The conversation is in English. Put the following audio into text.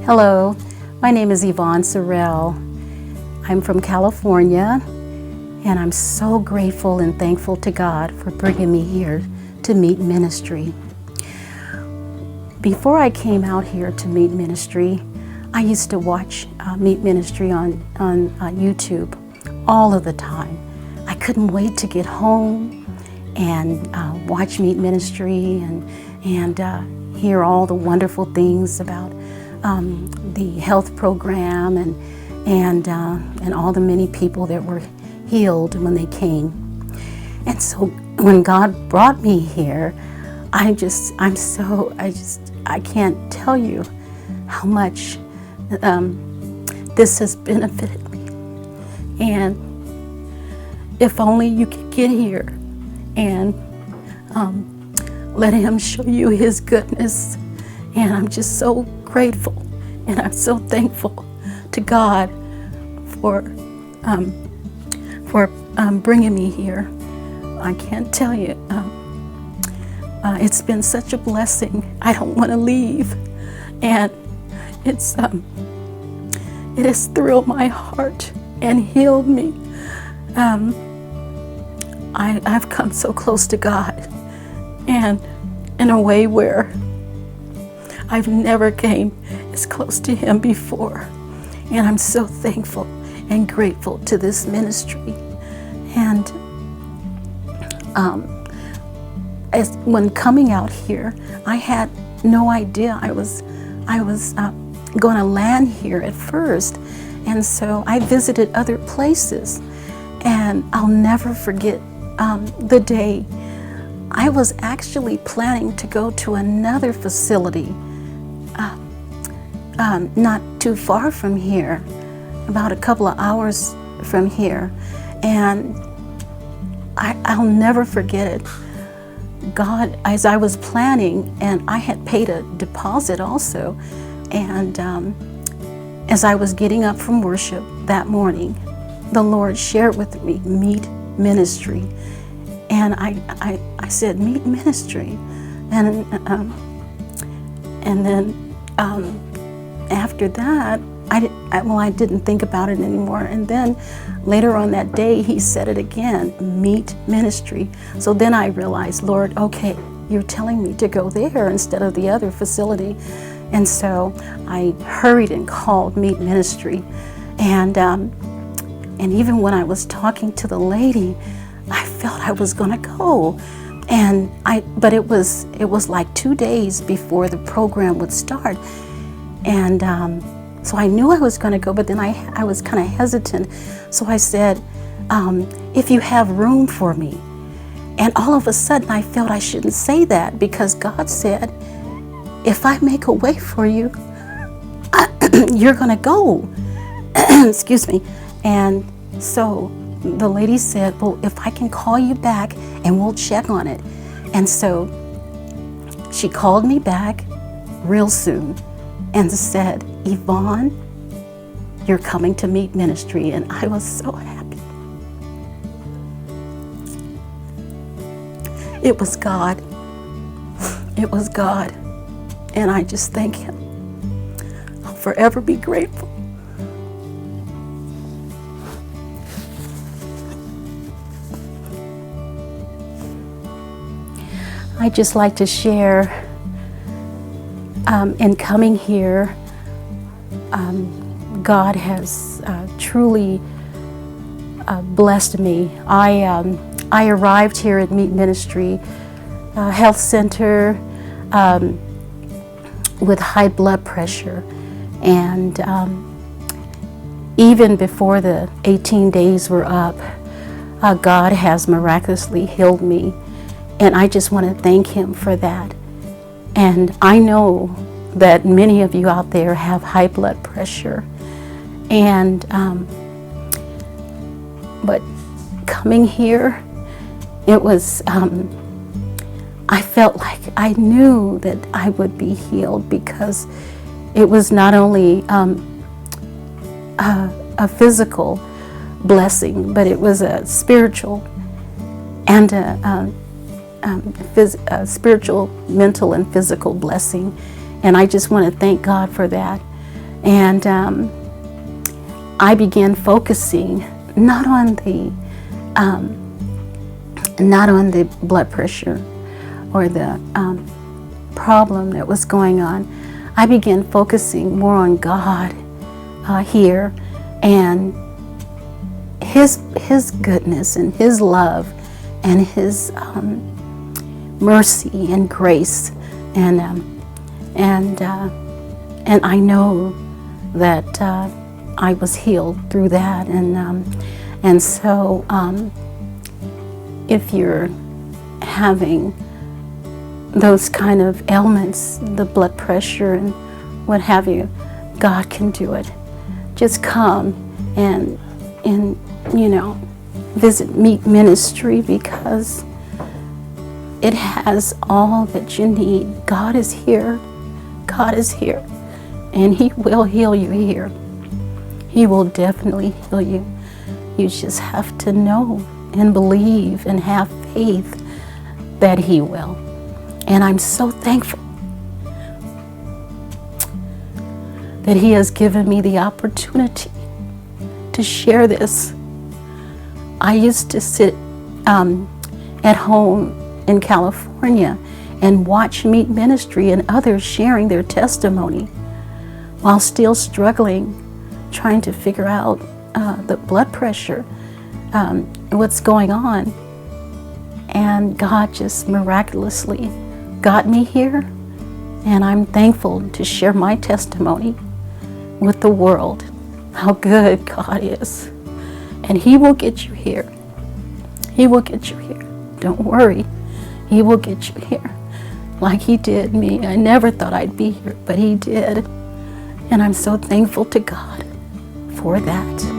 Hello, my name is Yvonne Surrell. I'm from California, and I'm so grateful and thankful to God for bringing me here to M.E.E.T Ministry. Before I came out here to M.E.E.T Ministry, I used to watch M.E.E.T Ministry on YouTube all of the time. I couldn't wait to get home and watch M.E.E.T Ministry and hear all the wonderful things about the health program and all the many people that were healed when they came. And so when God brought me here, I can't tell you how much this has benefited me. And if only you could get here and let Him show you His goodness. And I'm just so grateful and I'm so thankful to God for bringing me here. I can't tell you. It's been such a blessing. I don't want to leave, and it has thrilled my heart and healed me. I've come so close to God, and in a way where I've never came as close to Him before. And I'm so thankful and grateful to this ministry. And when coming out here, I had no idea I was going to land here at first. And so I visited other places, and I'll never forget the day I was actually planning to go to another facility not too far from here, about a couple of hours from here. And I'll never forget it. God, as I was planning, and I had paid a deposit also, and as I was getting up from worship that morning, the Lord shared with me M.E.E.T Ministry. And I said, M.E.E.T Ministry. And then after that, I didn't think about it anymore. And then later on that day, He said it again, M.E.E.T Ministry. So then I realized, Lord, okay, You're telling me to go there instead of the other facility. And so I hurried and called M.E.E.T Ministry. And even when I was talking to the lady, I felt I was going to go. But it was like 2 days before the program would start. And so I knew I was going to go, but then I was kind of hesitant. So I said, if you have room for me. And all of a sudden I felt I shouldn't say that, because God said, if I make a way for you, you're going to go. Excuse me. And so the lady said, well, if I can call you back and we'll check on it. And so she called me back real soon and said, Yvonne, you're coming to M.E.E.T Ministry. And I was so happy. It was God. It was God. And I just thank Him. I'll forever be grateful. I'd just like to share, in coming here, God has truly blessed me. I arrived here at M.E.E.T Ministry Health Center with high blood pressure, and even before the 18 days were up, God has miraculously healed me. And I just want to thank Him for that. And I know that many of you out there have high blood pressure. And, but coming here, it was, I felt like I knew that I would be healed, because it was not only a physical blessing, but it was a spiritual and a spiritual, mental, and physical blessing. And I just want to thank God for that. And I began focusing not on the blood pressure or the problem that was going on. I began focusing more on God here, and His goodness and His love and His mercy and grace, and I know that I was healed through that, and so if you're having those kind of ailments, the blood pressure and what have you, God can do it. Just come and visit M.E.E.T Ministry, because it has all that you need. God is here. God is here. And He will heal you here. He will definitely heal you. You just have to know and believe and have faith that He will. And I'm so thankful that He has given me the opportunity to share this. I used to sit at home in California and watch M.E.E.T Ministry and others sharing their testimony while still struggling, trying to figure out the blood pressure, what's going on. And God just miraculously got me here, and I'm thankful to share my testimony with the world, how good God is. And He will get you here. He will get you here. Don't worry. He will get you here like He did me. I never thought I'd be here, but He did. And I'm so thankful to God for that.